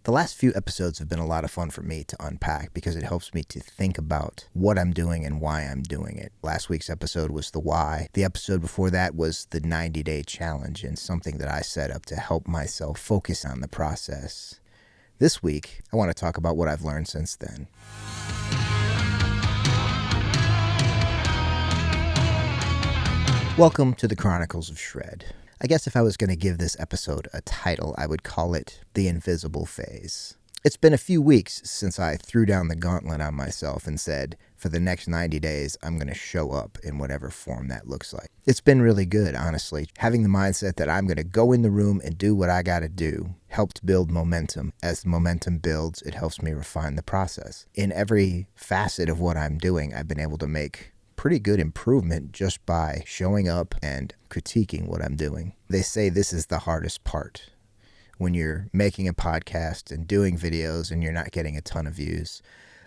The last few episodes have been a lot of fun for me to unpack because it helps me to think about what I'm doing and why I'm doing it. Last week's episode was the why. The episode before that was the 90-day challenge and something that I set up to help myself focus on the process. This week, I want to talk about what I've learned since then. Welcome to the Chronicles of Shred. I guess if I was going to give this episode a title, I would call it The Invisible Phase. It's been a few weeks since I threw down the gauntlet on myself and said, for the next 90 days, I'm going to show up in whatever form that looks like. It's been really good, honestly. Having the mindset that I'm going to go in the room and do what I got to do helped build momentum. As the momentum builds, it helps me refine the process. In every facet of what I'm doing, I've been able to make pretty good improvement just by showing up and critiquing what I'm doing. They say this is the hardest part. When you're making a podcast and doing videos and you're not getting a ton of views.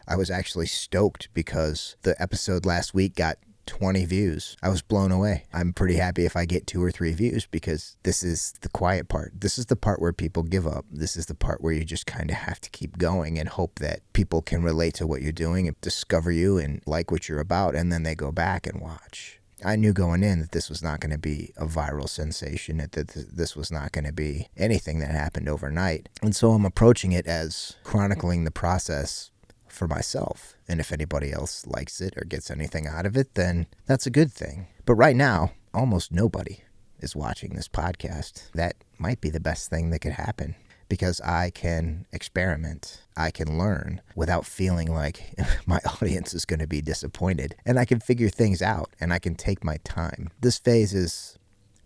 I was actually stoked because the episode last week got 20 views. I was blown away. I'm pretty happy if I get 2 or 3 views because this is the quiet part. This is the part where people give up. This is the part where you just kind of have to keep going and hope that people can relate to what you're doing and discover you and like what you're about, and then they go back and watch. I knew going in that this was not going to be a viral sensation, that this was not going to be anything that happened overnight. And so I'm approaching it as chronicling the process for myself. And if anybody else likes it or gets anything out of it, then that's a good thing. But right now, almost nobody is watching this podcast. That might be the best thing that could happen because I can experiment. I can learn without feeling like my audience is going to be disappointed. And I can figure things out and I can take my time. This phase is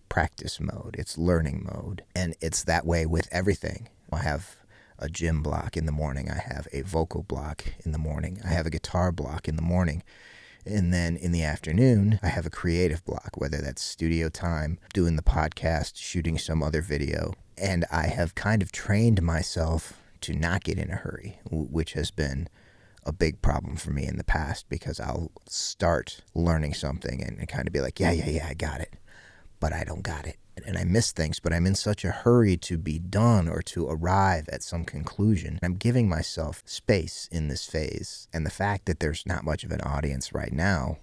practice mode. It's learning mode. And it's that way with everything. I have a gym block in the morning. I have a vocal block in the morning. I have a guitar block in the morning. And then in the afternoon, I have a creative block, whether that's studio time, doing the podcast, shooting some other video. And I have kind of trained myself to not get in a hurry, which has been a big problem for me in the past because I'll start learning something and kind of be like, yeah, I got it. But I don't got it. And I miss things, but I'm in such a hurry to be done or to arrive at some conclusion. I'm giving myself space in this phase. And the fact that there's not much of an audience right now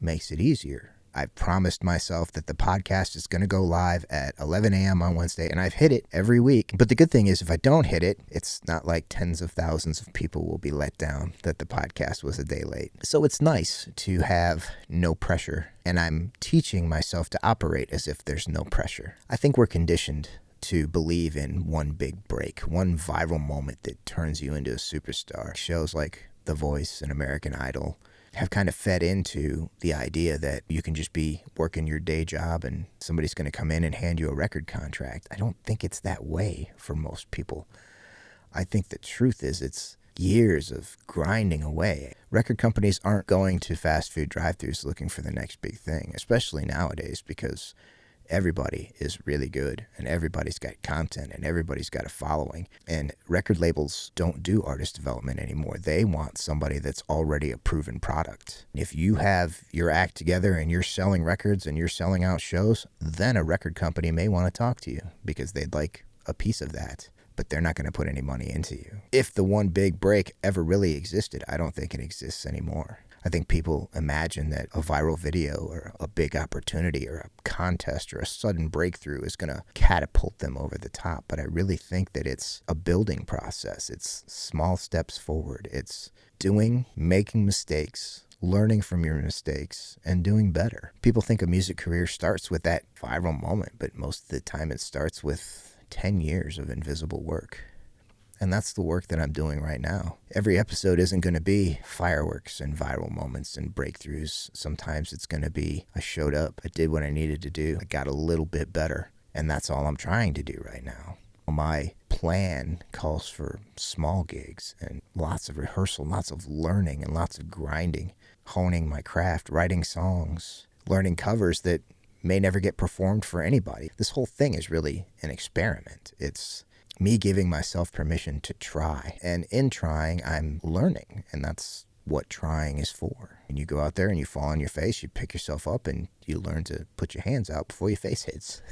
makes it easier. I've promised myself that the podcast is going to go live at 11 a.m. on Wednesday, and I've hit it every week. But the good thing is if I don't hit it, it's not like tens of thousands of people will be let down that the podcast was a day late. So it's nice to have no pressure, and I'm teaching myself to operate as if there's no pressure. I think we're conditioned to believe in one big break, one viral moment that turns you into a superstar. Shows like The Voice and American Idol have kind of fed into the idea that you can just be working your day job and somebody's going to come in and hand you a record contract. I don't think it's that way for most people. I think the truth is it's years of grinding away. Record companies aren't going to fast food drive-thrus looking for the next big thing, especially nowadays because everybody is really good and everybody's got content and everybody's got a following. And record labels don't do artist development anymore. They want somebody that's already a proven product. If you have your act together and you're selling records and you're selling out shows, then a record company may want to talk to you because they'd like a piece of that. But they're not going to put any money into you. If the one big break ever really existed, I don't think it exists anymore. I think people imagine that a viral video or a big opportunity or a contest or a sudden breakthrough is going to catapult them over the top. But I really think that it's a building process. It's small steps forward. It's doing, making mistakes, learning from your mistakes, and doing better. People think a music career starts with that viral moment, but most of the time it starts with 10 years of invisible work. And that's the work that I'm doing right now. Every episode isn't going to be fireworks and viral moments and breakthroughs. Sometimes it's going to be I showed up, I did what I needed to do, I got a little bit better, and that's all I'm trying to do right now. My plan calls for small gigs and lots of rehearsal, lots of learning and lots of grinding, honing my craft, writing songs, learning covers that may never get performed for anybody. This whole thing is really an experiment. It's me giving myself permission to try. And in trying, I'm learning. And that's what trying is for. And you go out there and you fall on your face, you pick yourself up, and you learn to put your hands out before your face hits.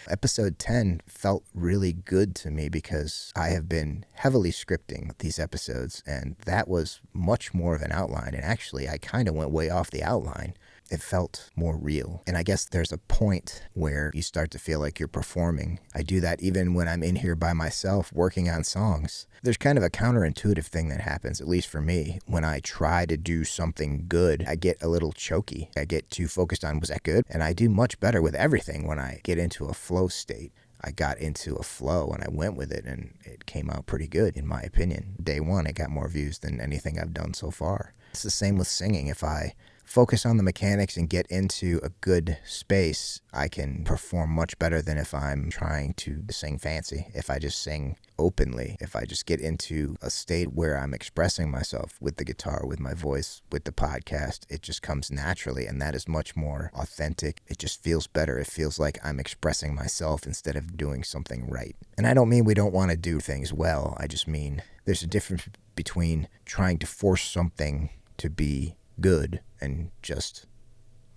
Episode 10 felt really good to me because I have been heavily scripting these episodes, and that was much more of an outline. And actually, I kind of went way off the outline. It felt more real. And I guess there's a point where you start to feel like you're performing. I do that even when I'm in here by myself working on songs. There's kind of a counterintuitive thing that happens, at least for me. When I try to do something good, I get a little choky. I get too focused on, was that good? And I do much better with everything when I get into a flow state. I got into a flow and I went with it, and it came out pretty good, in my opinion. Day one, it got more views than anything I've done so far. It's the same with singing. If I focus on the mechanics and get into a good space, I can perform much better than if I'm trying to sing fancy. If I just sing openly, if I just get into a state where I'm expressing myself with the guitar, with my voice, with the podcast, it just comes naturally, and that is much more authentic. It just feels better. It feels like I'm expressing myself instead of doing something right. And I don't mean we don't want to do things well. I just mean there's a difference between trying to force something to be good and just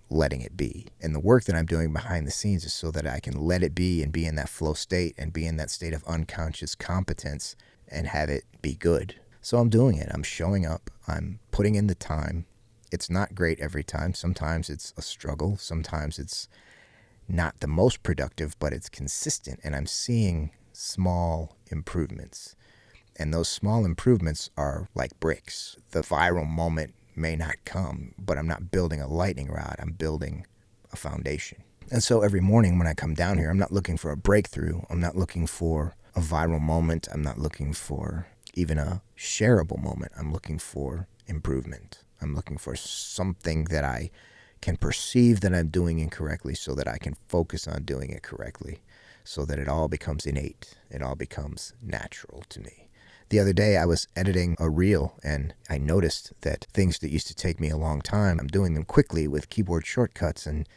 letting it be. And the work that I'm doing behind the scenes is so that I can let it be and be in that flow state and be in that state of unconscious competence and have it be good. So I'm doing it. I'm showing up. I'm putting in the time. It's not great every time. Sometimes it's a struggle. Sometimes it's not the most productive, but it's consistent. And I'm seeing small improvements. And those small improvements are like bricks. The viral moment may not come, but I'm not building a lightning rod. I'm building a foundation. And so every morning when I come down here, I'm not looking for a breakthrough. I'm not looking for a viral moment. I'm not looking for even a shareable moment. I'm looking for improvement. I'm looking for something that I can perceive that I'm doing incorrectly so that I can focus on doing it correctly, so that it all becomes innate. It all becomes natural to me. The other day I was editing a reel and I noticed that things that used to take me a long time, I'm doing them quickly with keyboard shortcuts and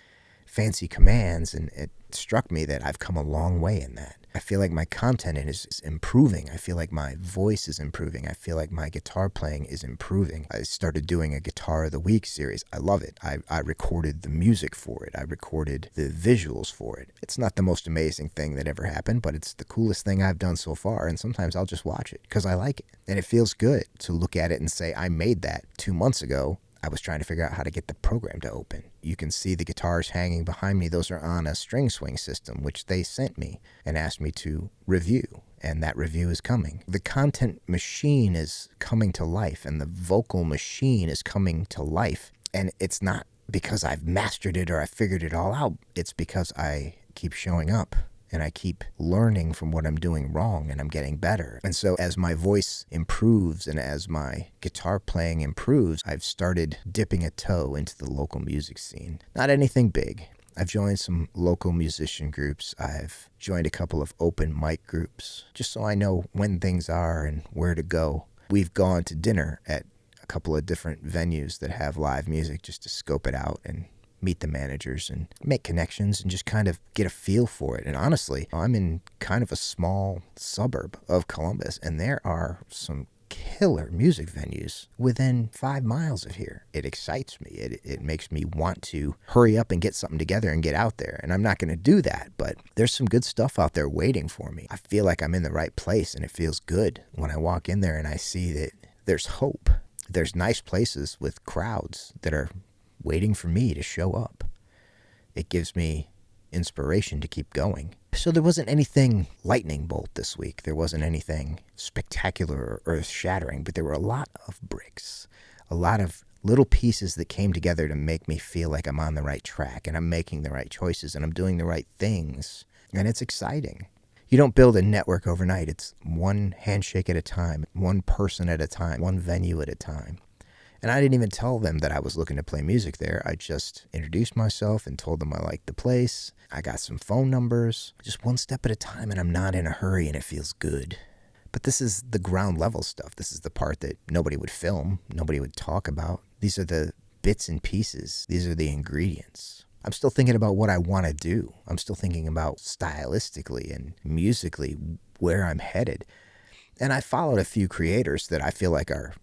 fancy commands, and it struck me that I've come a long way in that. I feel like my content is improving. I feel like my voice is improving. I feel like my guitar playing is improving. I started doing a Guitar of the Week series. I love it. I recorded the music for it. I recorded the visuals for it. It's not the most amazing thing that ever happened, but it's the coolest thing I've done so far, and sometimes I'll just watch it because I like it. And it feels good to look at it and say, I made that 2 months ago. I was trying to figure out how to get the program to open. You can see the guitars hanging behind me. Those are on a string swing system, which they sent me and asked me to review. And that review is coming. The content machine is coming to life, and the vocal machine is coming to life. And it's not because I've mastered it or I figured it all out. It's because I keep showing up. And I keep learning from what I'm doing wrong, and I'm getting better. And so as my voice improves and as my guitar playing improves, I've started dipping a toe into the local music scene. Not anything big. I've joined some local musician groups. I've joined a couple of open mic groups, just so I know when things are and where to go. We've gone to dinner at a couple of different venues that have live music just to scope it out and meet the managers and make connections and just kind of get a feel for it. And honestly, I'm in kind of a small suburb of Columbus, and there are some killer music venues within 5 miles of here. It excites me. It makes me want to hurry up and get something together and get out there. And I'm not going to do that, but there's some good stuff out there waiting for me. I feel like I'm in the right place, and it feels good when I walk in there and I see that there's hope. There's nice places with crowds that are waiting for me to show up. It gives me inspiration to keep going. So there wasn't anything lightning bolt this week. There wasn't anything spectacular or earth-shattering, but there were a lot of bricks, a lot of little pieces that came together to make me feel like I'm on the right track and I'm making the right choices and I'm doing the right things. And it's exciting. You don't build a network overnight. It's one handshake at a time, one person at a time, one venue at a time. And I didn't even tell them that I was looking to play music there. I just introduced myself and told them I liked the place. I got some phone numbers, just one step at a time, and I'm not in a hurry, and it feels good. But this is the ground level stuff. This is the part that nobody would film, nobody would talk about. These are the bits and pieces. These are the ingredients. I'm still thinking about what I want to do. I'm still thinking about stylistically and musically where I'm headed. And I followed a few creators that I feel like are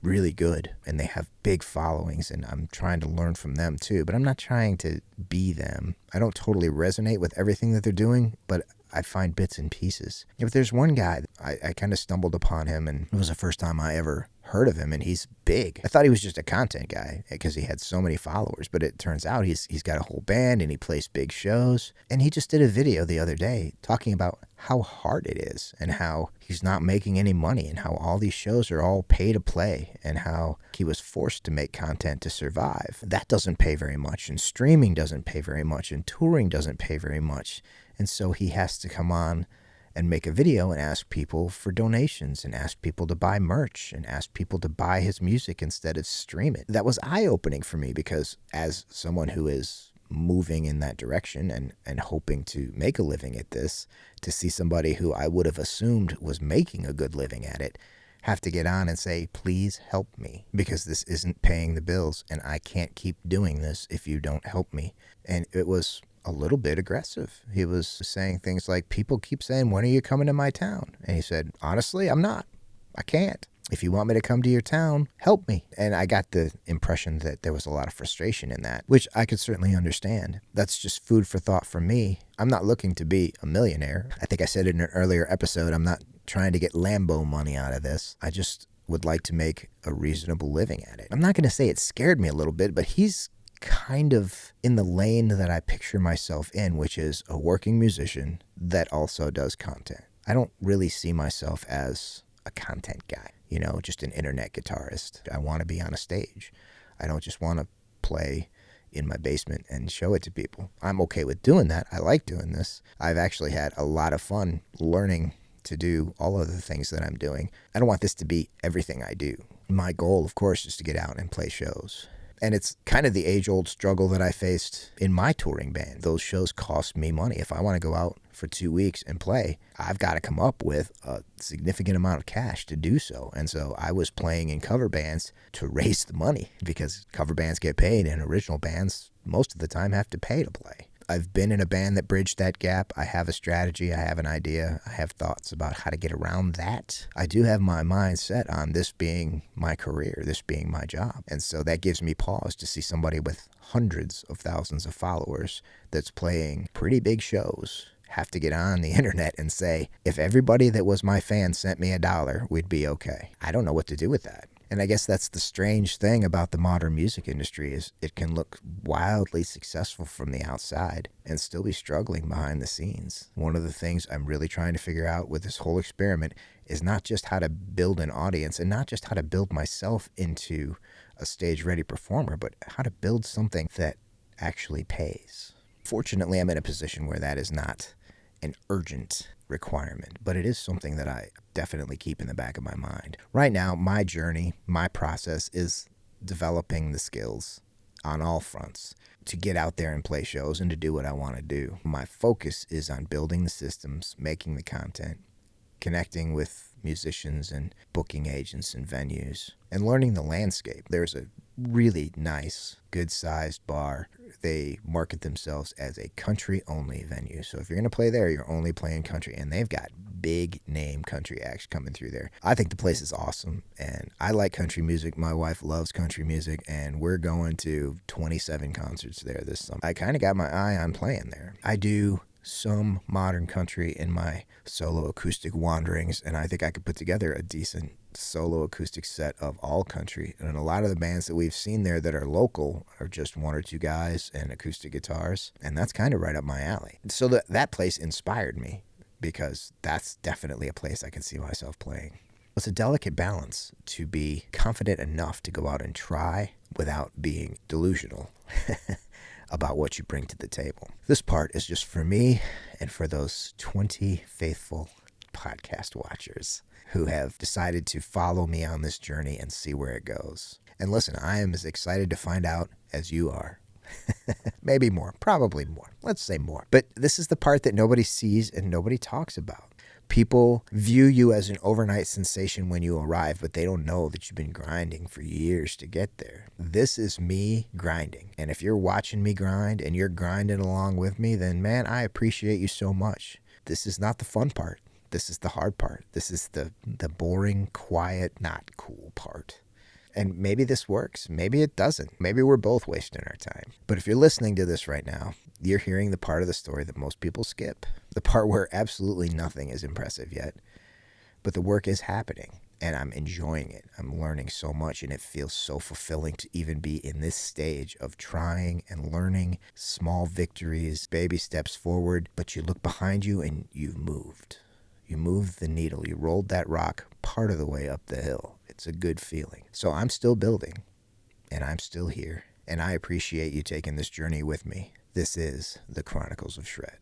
really good and they have big followings, and I'm trying to learn from them too, but I'm not trying to be them. I don't totally resonate with everything that they're doing, but I find bits and pieces. If there's one guy, I kind of stumbled upon him, and it was the first time I ever heard of him, and he's big. I thought he was just a content guy because he had so many followers, but it turns out he's got a whole band and he plays big shows. And he just did a video the other day talking about how hard it is and how he's not making any money and how all these shows are all pay to play and how he was forced to make content to survive. That doesn't pay very much, and streaming doesn't pay very much, and touring doesn't pay very much. And so he has to come on and make a video and ask people for donations and ask people to buy merch and ask people to buy his music instead of stream it. That was eye-opening for me because as someone who is moving in that direction and hoping to make a living at this, to see somebody who I would have assumed was making a good living at it have to get on and say, please help me because this isn't paying the bills and I can't keep doing this if you don't help me. And it was a little bit aggressive. He was saying things like, people keep saying, when are you coming to my town? And he said, honestly, I'm not. I can't. If you want me to come to your town, help me. And I got the impression that there was a lot of frustration in that, which I could certainly understand. That's just food for thought for me. I'm not looking to be a millionaire. I think I said in an earlier episode, I'm not trying to get Lambo money out of this. I just would like to make a reasonable living at it. I'm not going to say it scared me a little bit, but he's kind of in the lane that I picture myself in, which is a working musician that also does content. I don't really see myself as a content guy, just an internet guitarist. I want to be on a stage. I don't just want to play in my basement and show it to people. I'm okay with doing that. I like doing this. I've actually had a lot of fun learning to do all of the things that I'm doing. I don't want this to be everything I do. My goal, of course, is to get out and play shows. And it's kind of the age-old struggle that I faced in my touring band. Those shows cost me money. If I want to go out for 2 weeks and play, I've got to come up with a significant amount of cash to do so. And so I was playing in cover bands to raise the money because cover bands get paid and original bands most of the time have to pay to play. I've been in a band that bridged that gap. I have a strategy. I have an idea. I have thoughts about how to get around that. I do have my mind set on this being my career, this being my job. And so that gives me pause to see somebody with hundreds of thousands of followers that's playing pretty big shows have to get on the internet and say, if everybody that was my fan sent me $1, we'd be okay. I don't know what to do with that. And I guess that's the strange thing about the modern music industry is it can look wildly successful from the outside and still be struggling behind the scenes. One of the things I'm really trying to figure out with this whole experiment is not just how to build an audience and not just how to build myself into a stage-ready performer, but how to build something that actually pays. Fortunately, I'm in a position where that is not an urgent requirement, but it is something that I definitely keep in the back of my mind. Right now, my journey, my process is developing the skills on all fronts to get out there and play shows and to do what I want to do. My focus is on building the systems, making the content, connecting with musicians and booking agents and venues, and learning the landscape. There's a really nice, good-sized bar. They market themselves as a country-only venue. So if you're going to play there, you're only playing country, and they've got big-name country acts coming through there. I think the place is awesome, and I like country music. My wife loves country music, and we're going to 27 concerts there this summer. I kind of got my eye on playing there. I do some modern country in my solo acoustic wanderings, and I think I could put together a decent solo acoustic set of all country. And a lot of the bands that we've seen there that are local are just one or two guys and acoustic guitars, and that's kind of right up my alley. So that place inspired me because that's definitely a place I can see myself playing. It's a delicate balance to be confident enough to go out and try without being delusional about what you bring to the table. This part is just for me and for those 20 faithful podcast watchers who have decided to follow me on this journey and see where it goes. And listen, I am as excited to find out as you are. Maybe more, probably more. Let's say more. But this is the part that nobody sees and nobody talks about. People view you as an overnight sensation when you arrive, but they don't know that you've been grinding for years to get there. This is me grinding. And if you're watching me grind and you're grinding along with me, then man, I appreciate you so much. This is not the fun part. This is the hard part. This is the boring, quiet, not cool part. And maybe this works. Maybe it doesn't. Maybe we're both wasting our time. But if you're listening to this right now, you're hearing the part of the story that most people skip. The part where absolutely nothing is impressive yet. But the work is happening. And I'm enjoying it. I'm learning so much, and it feels so fulfilling to even be in this stage of trying and learning, small victories, baby steps forward. But you look behind you and you've moved. You moved the needle. You rolled that rock part of the way up the hill. It's a good feeling. So I'm still building, and I'm still here, and I appreciate you taking this journey with me. This is the Chronicles of Shred.